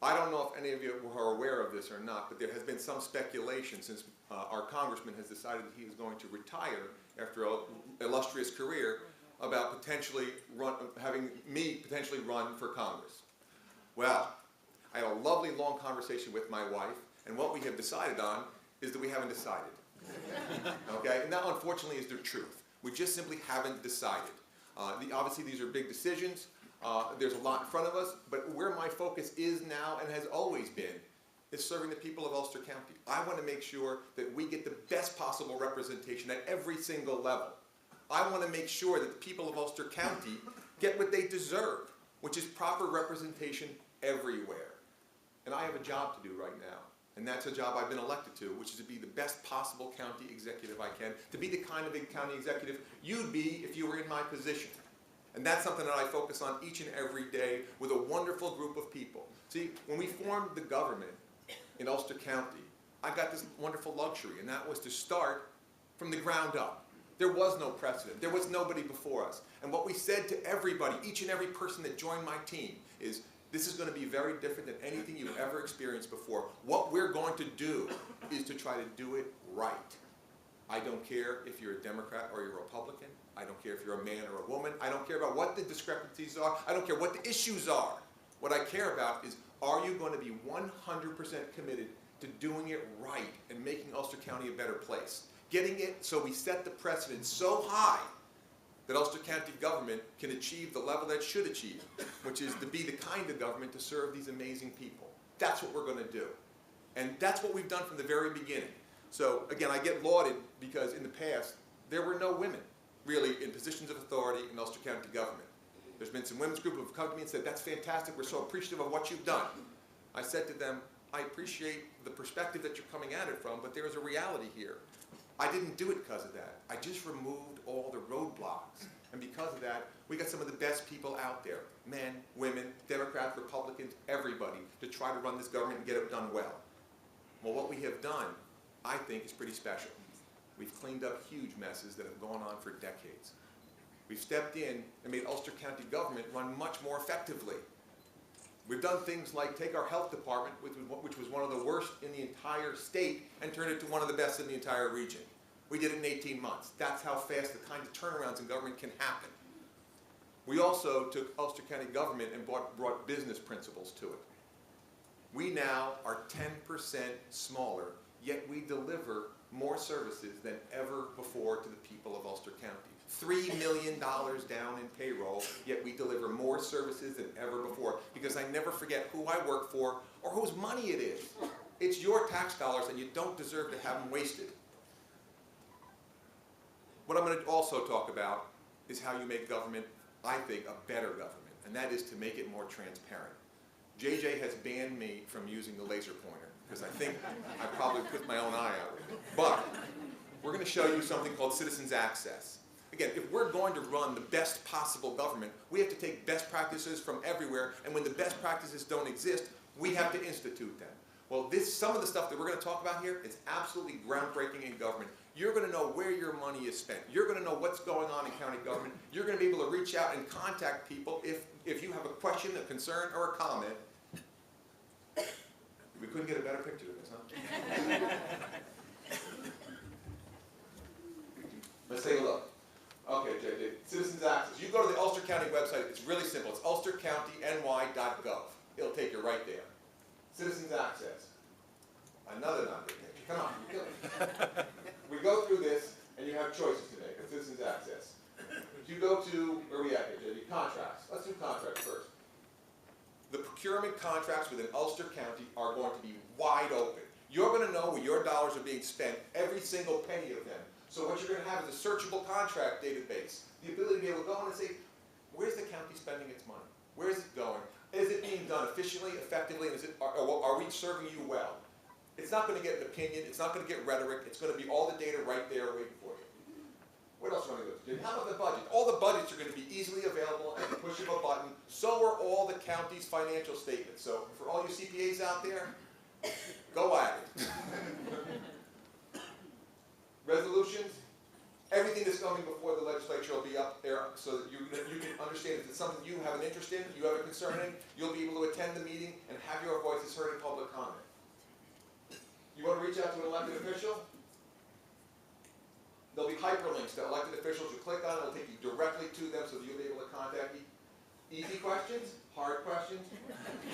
I don't know if any of you are aware of this or not, but there has been some speculation since our congressman has decided that he is going to retire after an illustrious career about having me potentially run for Congress. Well, I had a lovely long conversation with my wife, and what we have decided on is that we haven't decided. Okay? And that unfortunately is the truth. We just simply haven't decided. Obviously these are big decisions. There's a lot in front of us, but where my focus is now and has always been is serving the people of Ulster County. I want to make sure that we get the best possible representation at every single level. I want to make sure that the people of Ulster County get what they deserve, which is proper representation everywhere. And I have a job to do right now, and that's a job I've been elected to, which is to be the best possible county executive I can, to be the kind of county executive you'd be if you were in my position. And that's something that I focus on each and every day with a wonderful group of people. See, when we formed the government in Ulster County, I got this wonderful luxury, and that was to start from the ground up. There was no precedent. There was nobody before us. And what we said to everybody, each and every person that joined my team, is this is going to be very different than anything you've ever experienced before. What we're going to do is to try to do it right. I don't care if you're a Democrat or you're a Republican. I don't care if you're a man or a woman. I don't care about what the discrepancies are. I don't care what the issues are. What I care about is, are you going to be 100% committed to doing it right and making Ulster County a better place? Getting it so we set the precedent so high that Ulster County government can achieve the level that it should achieve, which is to be the kind of government to serve these amazing people. That's what we're going to do. And that's what we've done from the very beginning. So again, I get lauded because in the past, there were no women really in positions of authority in Ulster County government. There's been some women's groups who have come to me and said, that's fantastic, we're so appreciative of what you've done. I said to them, I appreciate the perspective that you're coming at it from, but there is a reality here. I didn't do it because of that. I just removed all the roadblocks. And because of that, we got some of the best people out there, men, women, Democrats, Republicans, everybody, to try to run this government and get it done well. Well, what we have done, I think, is pretty special. We've cleaned up huge messes that have gone on for decades. We've stepped in and made Ulster County government run much more effectively. We've done things like take our health department, which was one of the worst in the entire state, and turn it to one of the best in the entire region. We did it in 18 months. That's how fast the kind of turnarounds in government can happen. We also took Ulster County government and brought business principles to it. We now are 10% smaller, yet we deliver more services than ever before to the people of Ulster County. $3 million down in payroll, yet we deliver more services than ever before, because I never forget who I work for or whose money it is. It's your tax dollars, and you don't deserve to have them wasted. What I'm going to also talk about is how you make government, I think, a better government, and that is to make it more transparent. JJ has banned me from using the laser pointer, because I think I probably put my own eye out. But we're going to show you something called citizens access. Again, if we're going to run the best possible government, we have to take best practices from everywhere, and when the best practices don't exist, we have to institute them. Well, some of the stuff that we're going to talk about here is absolutely groundbreaking in government. You're going to know where your money is spent. You're going to know what's going on in county government. You're going to be able to reach out and contact people if you have a question, a concern, or a comment. We couldn't get a better picture of this, huh? Let's take a look. Okay, JJ, citizens access. You go to the Ulster County website. It's really simple. It's ulstercountyny.gov. It'll take you right there. Citizens access. Another non-big picture. Come on, you kill it. We go through this, and you have choices to make. Citizens access. If you go to, where are we at here, JJ? Contracts. Let's do contracts first. The procurement contracts within Ulster County are going to be wide open. You're going to know where your dollars are being spent, every single penny of them. So what you're going to have is a searchable contract database. The ability to be able to go in and say, where's the county spending its money? Where is it going? Is it being done efficiently, effectively, and are we serving you well? It's not going to get an opinion. It's not going to get rhetoric. It's going to be all the data right there waiting for you. What else do you want to go to? How about the budget? All the budgets are going to be easily available at the push of a button. So are all the county's financial statements. So for all you CPAs out there, go at it. Resolutions, Everything that's coming before the legislature will be up there so that you can understand if it's something you have an interest in, you have a concern in, you'll be able to attend the meeting and have your voices heard in public comment. You want to reach out to an elected official? There'll be hyperlinks to elected officials. You click on it, it'll take you directly to them so that you'll be able to contact me. Easy questions? Hard questions?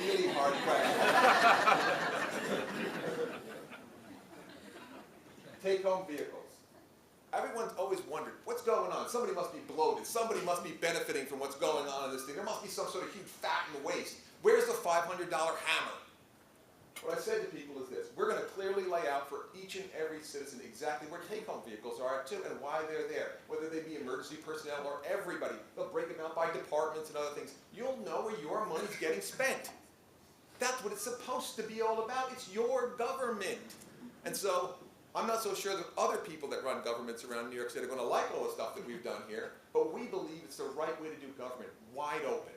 Really hard questions. Take-home vehicles. Everyone's always wondered, what's going on? Somebody must be bloated. Somebody must be benefiting from what's going on in this thing. There must be some sort of huge fat in the waste. Where's the $500 hammer? What I said to people is this: we're going to clearly lay out for each and every citizen exactly where take-home vehicles are at too and why they're there, whether they be emergency personnel or everybody. They'll break them out by departments and other things. You'll know where your money's getting spent. That's what it's supposed to be all about. It's your government. And so I'm not so sure that other people that run governments around New York City are going to like all the stuff that we've done here, but we believe it's the right way to do government, wide open.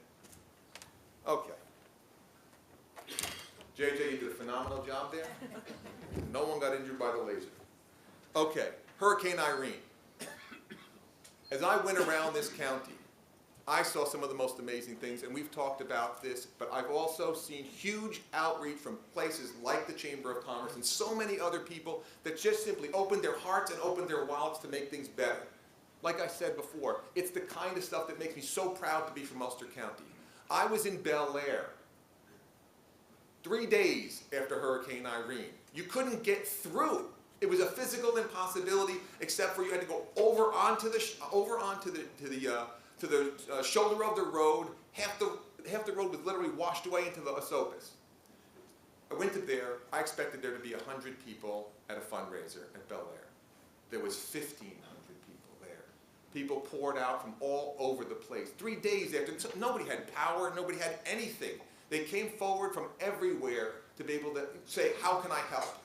Okay. JJ, you did a phenomenal job there. No one got injured by the laser. Okay, Hurricane Irene. As I went around this county, I saw some of the most amazing things, and we've talked about this, but I've also seen huge outreach from places like the Chamber of Commerce and so many other people that just simply opened their hearts and opened their wallets to make things better. Like I said before, it's the kind of stuff that makes me so proud to be from Ulster County. I was in Bel Air 3 days after Hurricane Irene. You couldn't get through. It was a physical impossibility, except for you had to go over onto the shoulder of the road. Half the road was literally washed away into the Esopus. I went to there. I expected there to be 100 people at a fundraiser at Bel Air. There was 1,500 people there. People poured out from all over the place. 3 days after, nobody had power. Nobody had anything. They came forward from everywhere to be able to say, how can I help?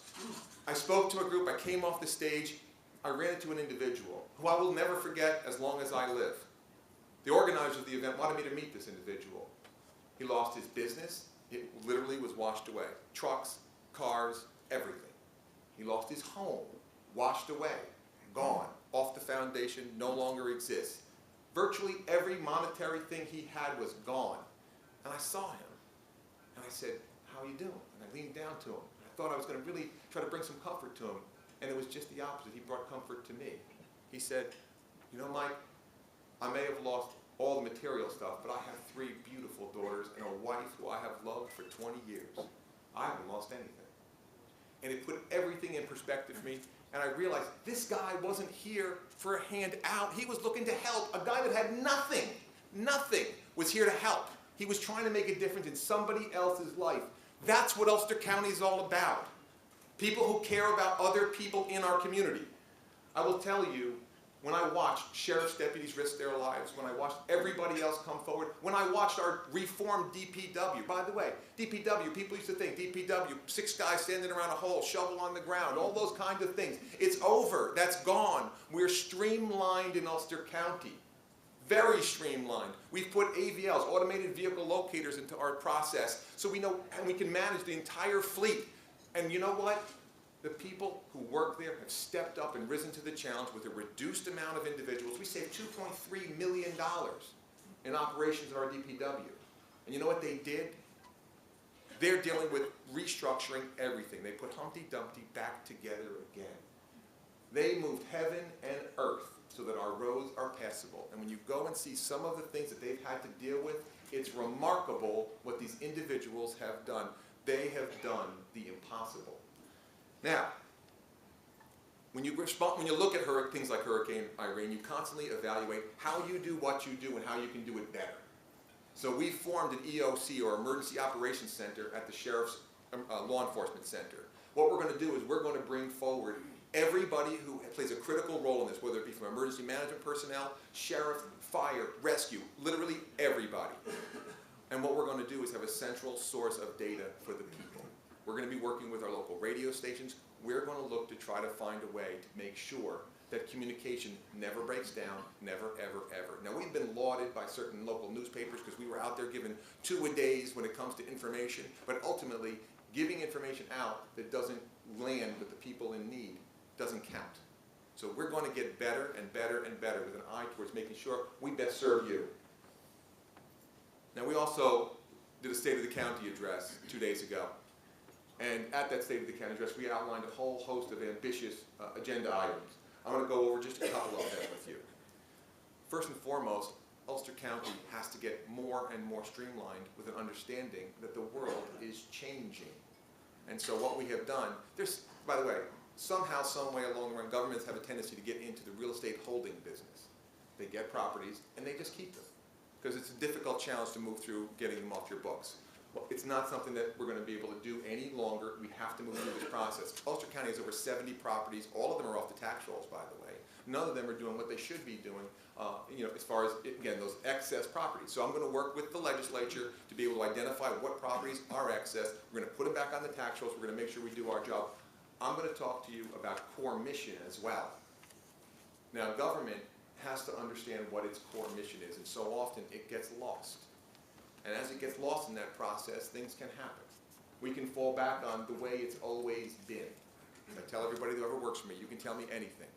I spoke to a group. I came off the stage. I ran into an individual who I will never forget as long as I live. The organizer of the event wanted me to meet this individual. He lost his business. It literally was washed away. Trucks, cars, everything. He lost his home, washed away, gone, off the foundation, no longer exists. Virtually every monetary thing he had was gone. And I saw him. And I said, how are you doing? And I leaned down to him. I thought I was going to really try to bring some comfort to him. And it was just the opposite. He brought comfort to me. He said, you know, Mike, I may have lost all the material stuff, but I have 3 beautiful daughters and a wife who I have loved for 20 years. I haven't lost anything. And it put everything in perspective for me. And I realized this guy wasn't here for a hand out. He was looking to help. A guy that had nothing was here to help. He was trying to make a difference in somebody else's life. That's what Ulster County is all about. People who care about other people in our community. I will tell you, when I watched sheriff's deputies risk their lives, when I watched everybody else come forward, when I watched our reformed DPW, by the way, DPW, people used to think, DPW, 6 guys standing around a hole, shovel on the ground, all those kinds of things. It's over. That's gone. We're streamlined in Ulster County. Very streamlined. We've put AVLs, automated vehicle locators, into our process so we know and we can manage the entire fleet. And you know what? The people who work there have stepped up and risen to the challenge with a reduced amount of individuals. We saved $2.3 million in operations at our DPW. And you know what they did? They're dealing with restructuring everything. They put Humpty Dumpty back together again. They moved heaven and earth so that our roads are passable. And when you go and see some of the things that they've had to deal with, it's remarkable what these individuals have done. They have done the impossible. Now, when you look at things like Hurricane Irene, you constantly evaluate how you do what you do and how you can do it better. So we formed an EOC, or Emergency Operations Center, at the Sheriff's Law Enforcement Center. What we're going to do is we're going to bring forward everybody who plays a critical role in this, whether it be from emergency management personnel, sheriff, fire, rescue, literally everybody. And what we're going to do is have a central source of data for the people. We're going to be working with our local radio stations. We're going to look to try to find a way to make sure that communication never breaks down, never, ever, ever. Now, we've been lauded by certain local newspapers because we were out there giving 2-a-days when it comes to information, but ultimately, giving information out that doesn't land with the people in need doesn't count. So we're going to get better and better and better with an eye towards making sure we best serve you. Now, we also did a State of the County address 2 days ago. And at that State of the County address, we outlined a whole host of ambitious agenda items. I'm going to go over just a couple of them with you. First and foremost, Ulster County has to get more and more streamlined with an understanding that the world is changing. And so what we have done, by the way, somehow, some way along the run, governments have a tendency to get into the real estate holding business. They get properties and they just keep them because it's a difficult challenge to move through getting them off your books. Well, it's not something that we're going to be able to do any longer. We have to move through this process. Ulster County has over 70 properties. All of them are off the tax rolls, by the way. None of them are doing what they should be doing, as far as, again, those excess properties. So I'm going to work with the legislature to be able to identify what properties are excess. We're going to put them back on the tax rolls. We're going to make sure we do our job. I'm going to talk to you about core mission as well. Now, government has to understand what its core mission is, and so often it gets lost. And as it gets lost in that process, things can happen. We can fall back on the way it's always been. I tell everybody that ever works for me, you can tell me anything.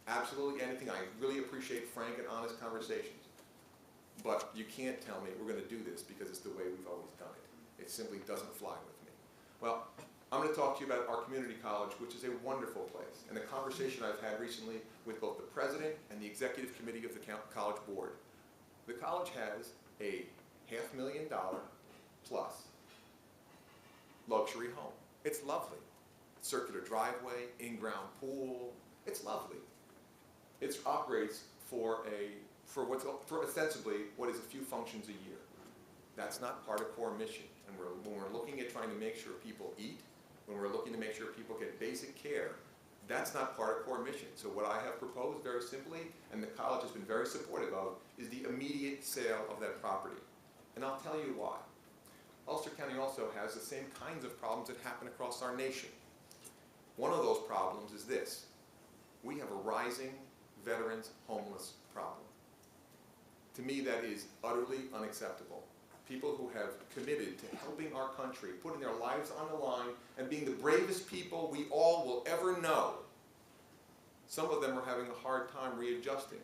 Absolutely anything. I really appreciate frank and honest conversations. But you can't tell me we're going to do this because it's the way we've always done it. It simply doesn't fly with me. Well, I'm going to talk to you about our community college, which is a wonderful place, and a conversation I've had recently with both the president and the executive committee of the college board. The college has a $500,000 plus luxury home. It's lovely. Circular driveway, in-ground pool. It's lovely. It operates for ostensibly what is a few functions a year. That's not part of core mission. And when we're looking at trying to make sure people eat, when we're looking to make sure people get basic care, that's not part of core mission. So what I have proposed very simply, and the college has been very supportive of, is the immediate sale of that property. And I'll tell you why. Ulster County also has the same kinds of problems that happen across our nation. One of those problems is this. We have a rising veterans homeless problem. To me, that is utterly unacceptable. People who have committed to helping our country, putting their lives on the line, and being the bravest people we all will ever know. Some of them are having a hard time readjusting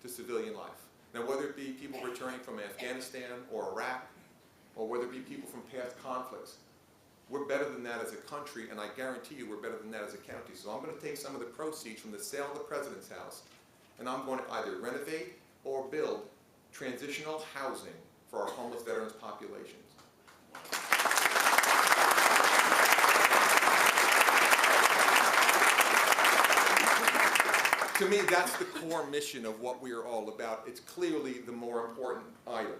to civilian life. Now, whether it be people returning from Afghanistan or Iraq, or whether it be people from past conflicts, we're better than that as a country, and I guarantee you we're better than that as a county. So I'm going to take some of the proceeds from the sale of the President's house, and I'm going to either renovate or build transitional housing for our homeless veterans populations. To me, that's the core mission of what we are all about. It's clearly the more important item.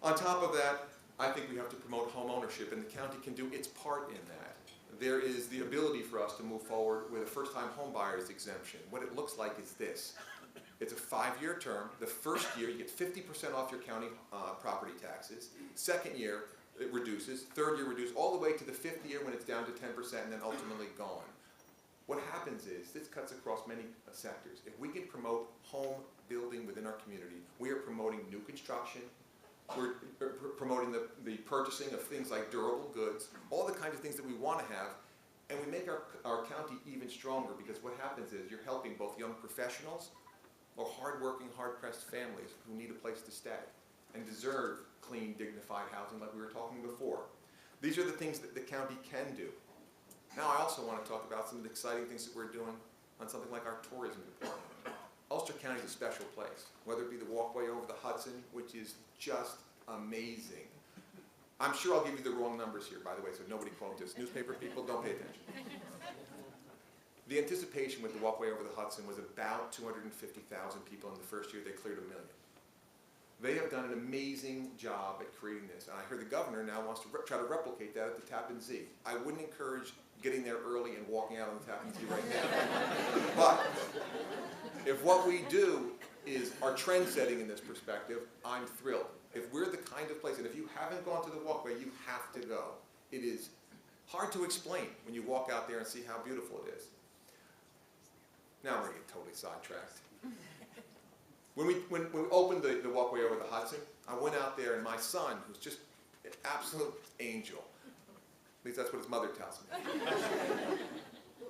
On top of that, I think we have to promote home ownership, and the county can do its part in that. There is the ability for us to move forward with a first-time home buyer's exemption. What it looks like is this. It's a 5-year term. The first year, you get 50% off your county property taxes. Second year, it reduces. Third year, reduces, all the way to the 5th year when it's down to 10% and then ultimately gone. What happens is, this cuts across many sectors. If we can promote home building within our community, we are promoting new construction, we're promoting the purchasing of things like durable goods, all the kinds of things that we want to have, and we make our county even stronger, because what happens is you're helping both young professionals or hardworking, hard-pressed families who need a place to stay and deserve clean, dignified housing like we were talking before. These are the things that the county can do. Now I also want to talk about some of the exciting things that we're doing on something like our tourism department. Ulster County is a special place, whether it be the walkway over the Hudson, which is just amazing. I'm sure I'll give you the wrong numbers here, by the way, so nobody quote this. Newspaper people, don't pay attention. The anticipation with the walkway over the Hudson was about 250,000 people in the first year. They cleared 1 million. They have done an amazing job at creating this, and I hear the governor now wants to try to replicate that at the Tappan Zee. I wouldn't encourage getting there early and walking out on the Tappan Zee right now. But if what we do is our trend setting in this perspective, I'm thrilled. If we're the kind of place, and if you haven't gone to the walkway, you have to go. It is hard to explain when you walk out there and see how beautiful it is. Now we're getting totally sidetracked. When we opened the walkway over the Hudson, I went out there, and my son, who's just an absolute angel, at least that's what his mother tells me,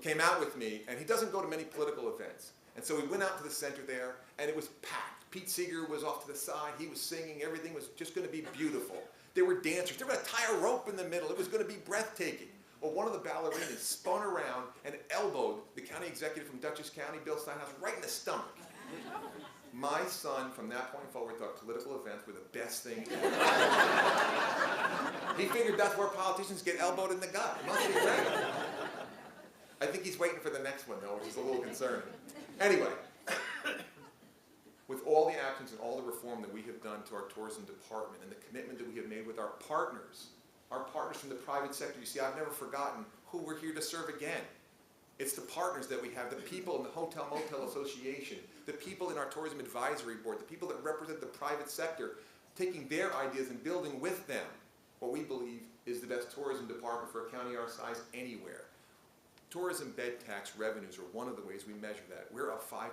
came out with me, and he doesn't go to many political events. And so we went out to the center there, and it was packed. Pete Seeger was off to the side. He was singing. Everything was just going to be beautiful. There were dancers. They were going to tie a rope in the middle. It was going to be breathtaking. Well, one of the ballerinas spun around and elbowed the county executive from Dutchess County, Bill Steinhaus, right in the stomach. My son, from that point forward, thought political events were the best thing ever. He figured that's where politicians get elbowed in the gut. It must be great. I think he's waiting for the next one, though, which is a little concerning. Anyway, with all the actions and all the reform that we have done to our tourism department and the commitment that we have made with our partners from the private sector, you see, I've never forgotten who we're here to serve again. It's the partners that we have, the people in the Hotel Motel Association, the people in our Tourism Advisory Board, the people that represent the private sector, taking their ideas and building with them what we believe is the best tourism department for a county our size anywhere. Tourism bed tax revenues are one of the ways we measure that. We're up 5%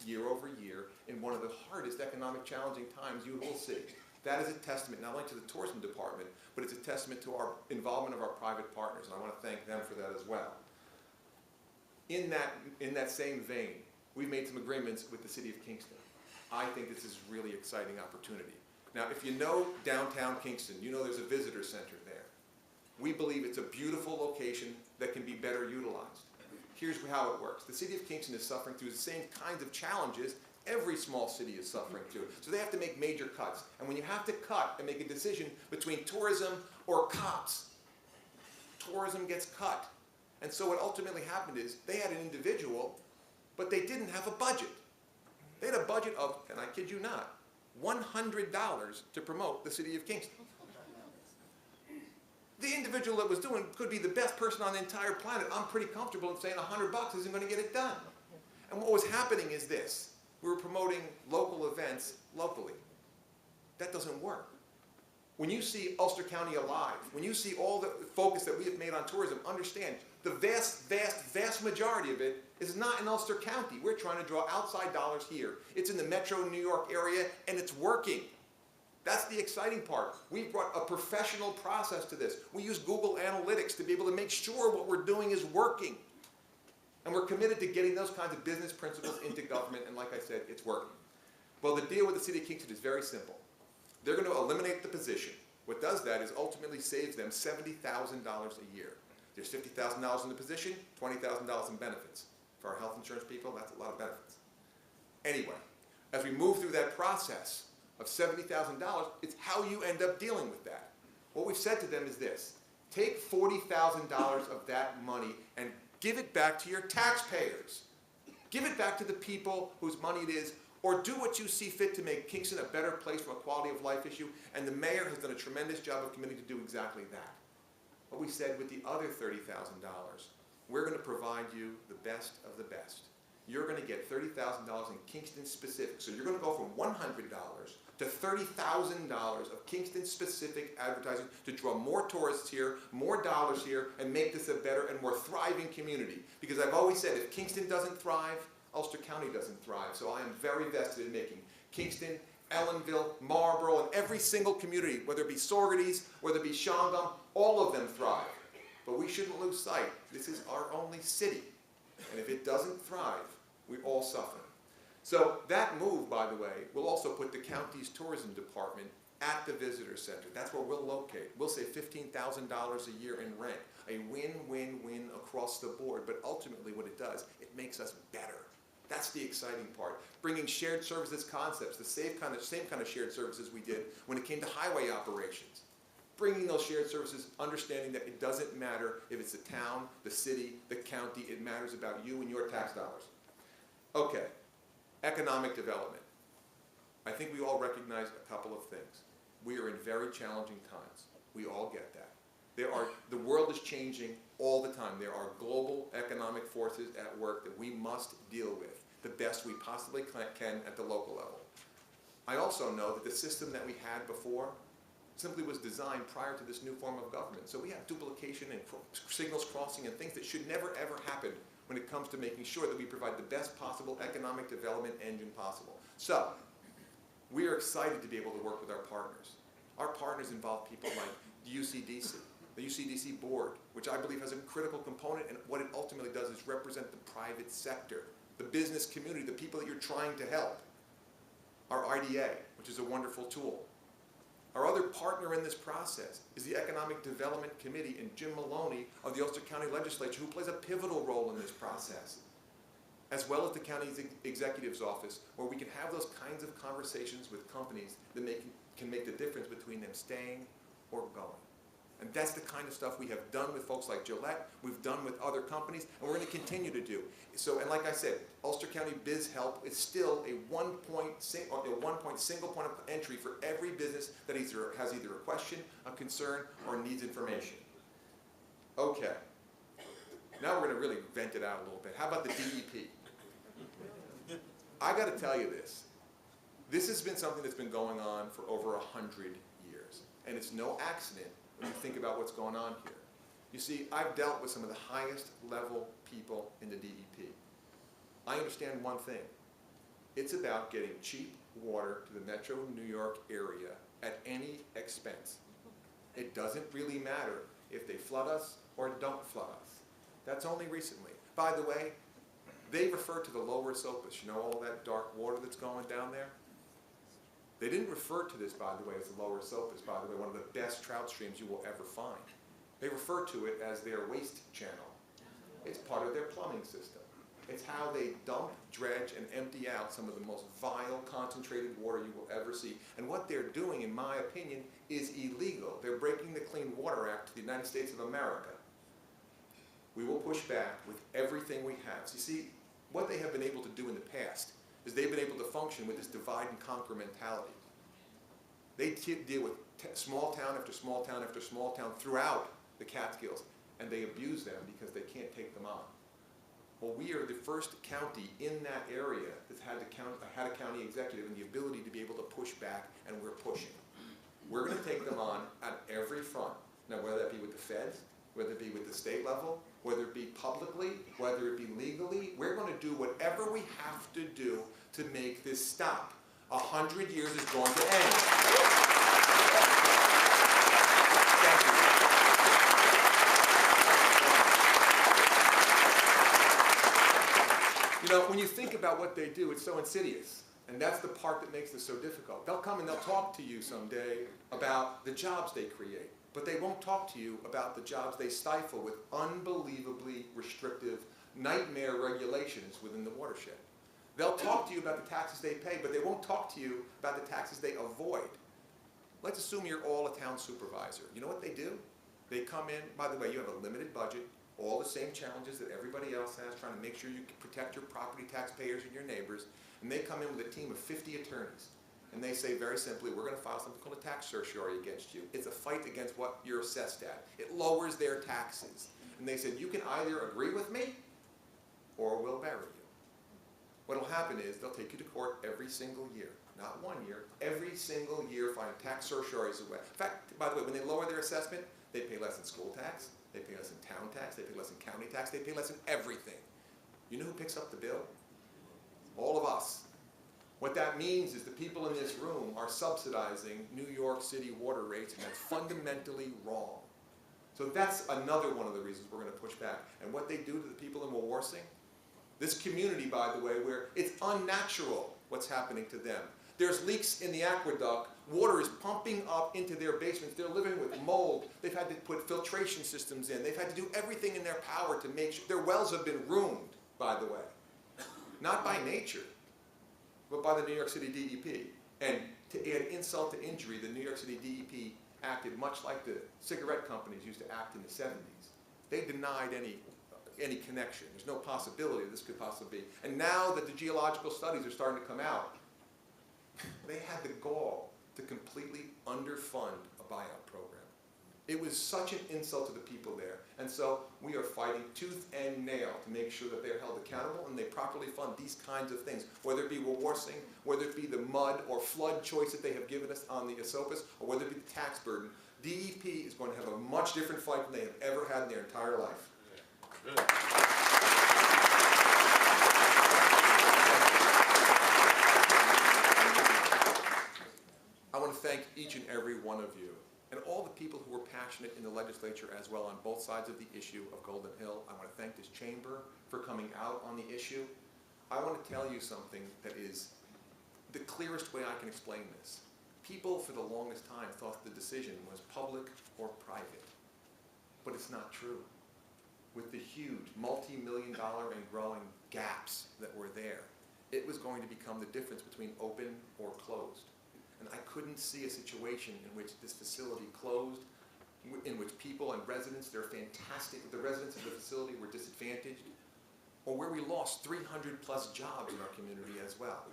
year over year in one of the hardest economic challenging times you will see. That is a testament not only to the tourism department, but it's a testament to our involvement of our private partners, and I want to thank them for that as well. In that same vein, we've made some agreements with the city of Kingston. I think this is a really exciting opportunity. Now, if you know downtown Kingston, you know there's a visitor center there. We believe it's a beautiful location that can be better utilized. Here's how it works. The city of Kingston is suffering through the same kinds of challenges every small city is suffering through. So they have to make major cuts. And when you have to cut and make a decision between tourism or cops, tourism gets cut. And so what ultimately happened is they had an individual, but they didn't have a budget. They had a budget of, and I kid you not, $100 to promote the city of Kingston. The individual that was doing could be the best person on the entire planet. I'm pretty comfortable in saying $100 isn't going to get it done. And what was happening is this. We were promoting local events locally. That doesn't work. When you see Ulster County alive, when you see all the focus that we have made on tourism, understand the vast, vast, vast majority of it is not in Ulster County. We're trying to draw outside dollars here. It's in the metro New York area, and it's working. That's the exciting part. We've brought a professional process to this. We use Google Analytics to be able to make sure what we're doing is working. And we're committed to getting those kinds of business principles into government, and like I said, it's working. Well, the deal with the city of Kingston is very simple. They're going to eliminate the position. What does that is ultimately saves them $70,000 a year. There's $50,000 in the position, $20,000 in benefits. For our health insurance people, that's a lot of benefits. Anyway, as we move through that process of $70,000, it's how you end up dealing with that. What we've said to them is this. Take $40,000 of that money and give it back to your taxpayers. Give it back to the people whose money it is, or do what you see fit to make Kingston a better place from a quality of life issue, and the mayor has done a tremendous job of committing to do exactly that. What we said with the other $30,000, we're going to provide you the best of the best. You're going to get $30,000 in Kingston specific. So you're going to go from $100 to $30,000 of Kingston specific advertising to draw more tourists here, more dollars here, and make this a better and more thriving community. Because I've always said if Kingston doesn't thrive, Ulster County doesn't thrive. So I am very vested in making Kingston, Ellenville, Marlborough, and every single community, whether it be Saugerties, whether it be Shongum, all of them thrive. But we shouldn't lose sight. This is our only city. And if it doesn't thrive, we all suffer. So that move, by the way, will also put the county's tourism department at the visitor center. That's where we'll locate. We'll save $15,000 a year in rent. A win-win-win across the board. But ultimately what it does, it makes us better. That's the exciting part. Bringing shared services concepts, the same kind of shared services we did when it came to highway operations. Bringing those shared services, understanding that it doesn't matter if it's the town, the city, the county, it matters about you and your tax dollars. Okay, economic development. I think we all recognize a couple of things. We are in very challenging times. We all get that. The world is changing all the time. There are global economic forces at work that we must deal with the best we possibly can at the local level. I also know that the system that we had before simply was designed prior to this new form of government. So we have duplication and signals crossing and things that should never ever happen when it comes to making sure that we provide the best possible economic development engine possible. So we are excited to be able to work with our partners. Our partners involve people like the UCDC, the UCDC board, which I believe has a critical component, and what it ultimately does is represent the private sector, the business community, the people that you're trying to help. Our IDA, which is a wonderful tool. Our other partner in this process is the Economic Development Committee and Jim Maloney of the Ulster County Legislature, who plays a pivotal role in this process, as well as the county executive's office, where we can have those kinds of conversations with companies that can make the difference between them staying or going. And that's the kind of stuff we have done with folks like Gillette, we've done with other companies, and we're going to continue to do. So, and like I said, Ulster County Biz Help is still a one single point of entry for every business that has either a question, a concern, or needs information. Okay. Now we're going to really vent it out a little bit. How about the DEP? I got to tell you this. This has been something that's been going on for over 100 years. And it's no accident when you think about what's going on here. You see, I've dealt with some of the highest level people in the DEP. I understand one thing. It's about getting cheap water to the metro New York area at any expense. It doesn't really matter if they flood us or don't flood us. That's only recently. By the way, they refer to the lower Esopus. You know all that dark water that's going down there? They didn't refer to this, by the way, as the lower Esopus, by the way, one of the best trout streams you will ever find. They refer to it as their waste channel. It's part of their plumbing system. It's how they dump, dredge, and empty out some of the most vile, concentrated water you will ever see. And what they're doing, in my opinion, is illegal. They're breaking the Clean Water Act to the United States of America. We will push back with everything we have. So you see, what they have been able to do in the past is they've been able to function with this divide and conquer mentality. They deal with small town after small town after small town throughout the Catskills, and they abuse them because they can't take them on. Well, we are the first county in that area that's had a county executive and the ability to be able to push back, and we're pushing. We're going to take them on at every front. Now, whether that be with the feds, whether it be with the state level, whether it be publicly, whether it be legally, we're going to do whatever we have to do to make this stop. 100 years is going to end. Thank you. You know, when you think about what they do, it's so insidious. And that's the part that makes this so difficult. They'll come and they'll talk to you someday about the jobs they create. But they won't talk to you about the jobs they stifle with unbelievably restrictive nightmare regulations within the watershed. They'll talk to you about the taxes they pay, but they won't talk to you about the taxes they avoid. Let's assume you're all a town supervisor. You know what they do? They come in, by the way, you have a limited budget, all the same challenges that everybody else has, trying to make sure you can protect your property taxpayers and your neighbors, and they come in with a team of 50 attorneys. And they say very simply, we're going to file something called a tax certiorari against you. It's a fight against what you're assessed at. It lowers their taxes. And they said, you can either agree with me or we'll bury you. What will happen is they'll take you to court every single year. Not 1 year, every single year filing tax certiorari's away. In fact, by the way, when they lower their assessment, they pay less in school tax, they pay less in town tax, they pay less in county tax, they pay less in everything. You know who picks up the bill? All of us. What that means is the people in this room are subsidizing New York City water rates, and that's fundamentally wrong. So that's another one of the reasons we're going to push back. And what they do to the people in Wawarsing, this community, by the way, where it's unnatural what's happening to them. There's leaks in the aqueduct. Water is pumping up into their basements. They're living with mold. They've had to put filtration systems in. They've had to do everything in their power to make sure. Their wells have been ruined, by the way. Not by nature, but by the New York City DEP. And to add insult to injury, the New York City DEP acted much like the cigarette companies used to act in the 70s. They denied any connection. There's no possibility this could possibly be. And now that the geological studies are starting to come out, they had the gall to completely underfund a buyout program. It was such an insult to the people there. And so we are fighting tooth and nail to make sure that they're held accountable and they properly fund these kinds of things, whether it be Wawarsing, whether it be the mud or flood choice that they have given us on the Esopus, or whether it be the tax burden. DEP is going to have a much different fight than they have ever had in their entire life. Good. I want to thank each and every one of you and all the people who were passionate in the legislature as well on both sides of the issue of Golden Hill. I want to thank this chamber for coming out on the issue. I want to tell you something that is the clearest way I can explain this. People for the longest time thought the decision was public or private, but it's not true. With the huge multi-million-dollar and growing gaps that were there, it was going to become the difference between open or closed. And I couldn't see a situation in which this facility closed, in which people and residents, they're fantastic, the residents of the facility were disadvantaged, or where we lost 300 plus jobs in our community as well.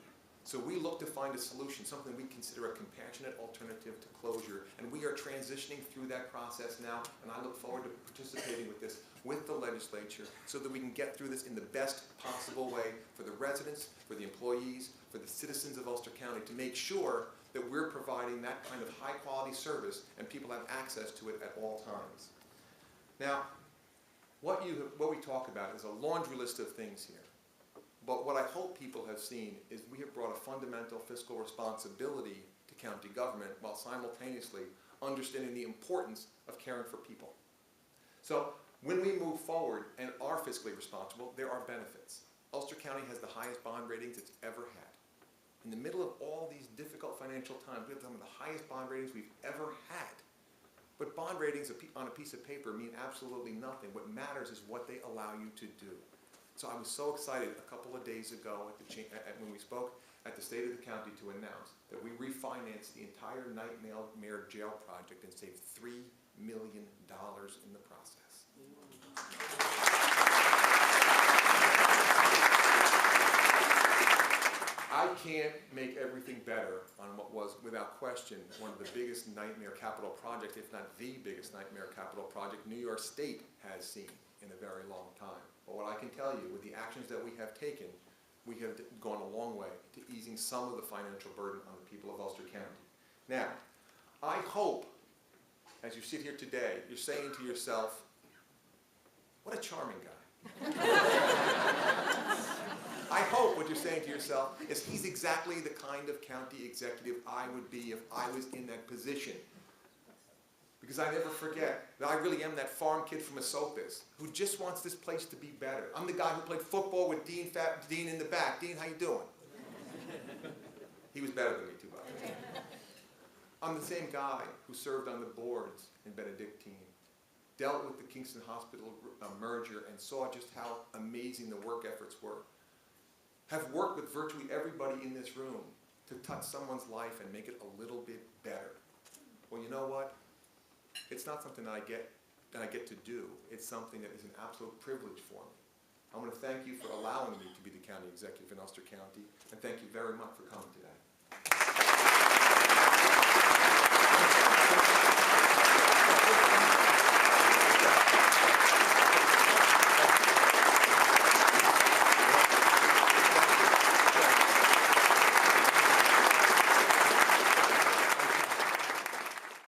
So we look to find a solution, something we consider a compassionate alternative to closure, and we are transitioning through that process now, and I look forward to participating with this, with the legislature, so that we can get through this in the best possible way for the residents, for the employees, for the citizens of Ulster County, to make sure that we're providing that kind of high quality service and people have access to it at all times. Now, what we talk about is a laundry list of things here. But what I hope people have seen is we have brought a fundamental fiscal responsibility to county government while simultaneously understanding the importance of caring for people. So when we move forward and are fiscally responsible, there are benefits. Ulster County has the highest bond ratings it's ever had. In the middle of all these difficult financial times, we have some of the highest bond ratings we've ever had. But bond ratings on a piece of paper mean absolutely nothing. What matters is what they allow you to do. So I was so excited a couple of days ago when we spoke at the State of the County to announce that we refinanced the entire Nightmare Jail project and saved $3 million in the process. I can't make everything better on what was, without question, one of the biggest nightmare capital projects, if not the biggest nightmare capital project New York State has seen in a very long time. But what I can tell you, with the actions that we have taken, we have gone a long way to easing some of the financial burden on the people of Ulster County. Now, I hope, as you sit here today, you're saying to yourself, what a charming guy. I hope what you're saying to yourself is he's exactly the kind of county executive I would be if I was in that position. Because I never forget that I really am that farm kid from Esopus who just wants this place to be better. I'm the guy who played football with Dean in the back. Dean, how you doing? He was better than me too, by the way. I'm the same guy who served on the boards in Benedictine, dealt with the Kingston Hospital merger and saw just how amazing the work efforts were. Have worked with virtually everybody in this room to touch someone's life and make it a little bit better. Well, you know what? It's not something that I get to do. It's something that is an absolute privilege for me. I want to thank you for allowing me to be the county executive in Ulster County, and thank you very much for coming today.